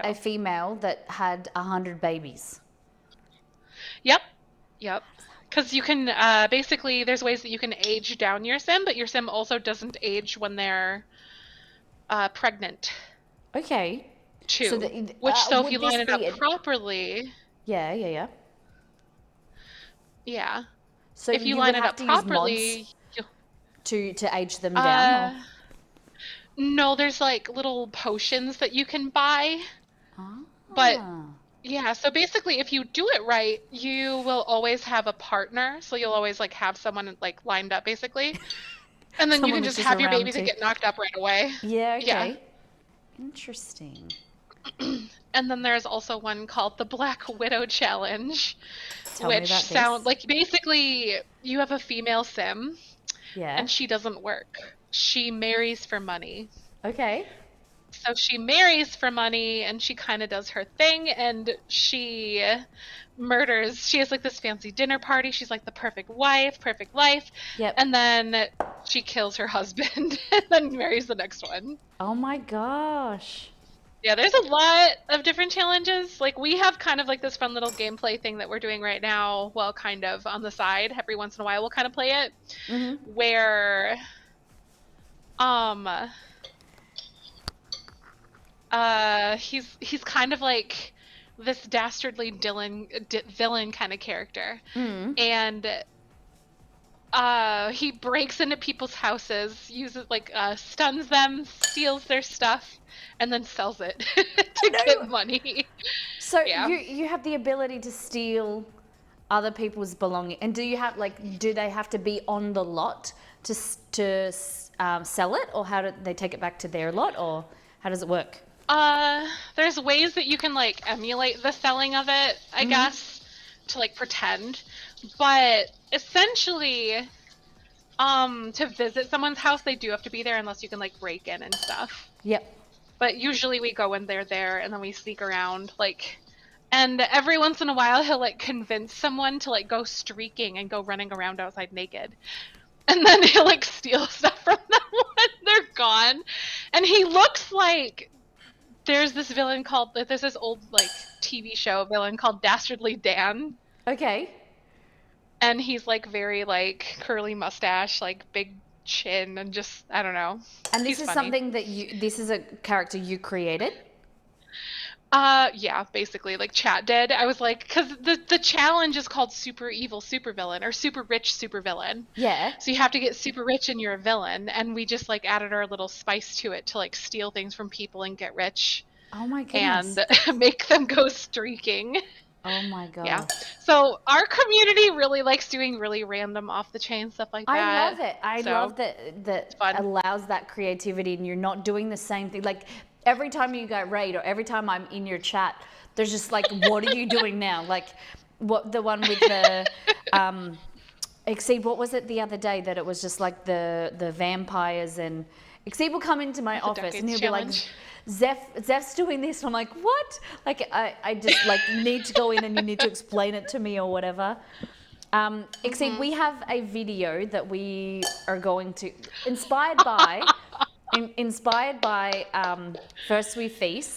a female that had 100 babies. Yep. Yep. Because you can basically, there's ways that you can age down your sim, but your sim also doesn't age when they're pregnant Okay. So too. Which, so if would you this line it be up a, properly, yeah, yeah, yeah. yeah. So If you you would line it have up to use mods properly, you'll. to age them down, or? Uh, no, there's like little potions that you can buy, but Ah. yeah, so basically if you do it right, you will always have a partner. So you'll always like have someone like lined up basically. And then you Someone can that's just just have your around babies that to. get knocked up right away. Yeah, Yeah. okay. Interesting. And then there's also one called the Black Widow Challenge, Tell me which about sound this. like basically you have a female sim Yeah. and she doesn't work. She marries for money. Okay. So she marries for money and she kind of does her thing and she murders. She has like this fancy dinner party. She's like the perfect wife, perfect life. Yep. And then she kills her husband and then marries the next one. Oh my gosh. Yeah, there's a lot of different challenges. Like we have kind of like this fun little gameplay thing that we're doing right now, well, kind of on the side. Every once in a while we'll kind of play it Mm-hmm. where um he's kind of like this dastardly villain kind of character. Mm. And he breaks into people's houses, uses like stuns them, steals their stuff, and then sells it Oh to no. get money. So Yeah. you have the ability to steal other people's belongings, and do you have like do they have to be on the lot to sell it, or how do they take it back to their lot, or how does it work? There's ways that you can like emulate the selling of it, I Mm-hmm. guess, to like pretend. But essentially, to visit someone's house, they do have to be there unless you can like break in and stuff. Yep. But usually we go when they're there and then we sneak around like and every once in a while he'll like convince someone to like go streaking and go running around outside naked. And then he'll like steal stuff from them when they're gone. And he looks like there's this villain called there's this old like TV show villain called Dastardly Dan, Okay. and he's like very like curly mustache, like big chin, and just I don't know. And this He's is funny. something that this is a character you created? Yeah, basically like chat did. I was like, because the challenge is called super evil supervillain or super rich supervillain. Yeah. So you have to get super rich and you're a villain, and we just like added our little spice to it to like steal things from people and get rich Oh my and goodness. make them go streaking. Oh my Yeah. gosh. So our community really likes doing really random off the chain stuff like I that. love it. I So love that it's that fun. allows that creativity and you're not doing the same thing. Like every time you go raid or every time I'm in your chat, there's just like, what are you doing now? Like what the one with the um Exceed, what was it the other day that it was just like the vampires and Exceed will come into my The office and decades he'll be like, challenge. Zeph's doing this. And I'm like, what? Like I just like need to go in and you need to explain it to me or whatever. Exceed, Hmm. we have a video that we are going to inspired by First We Feast.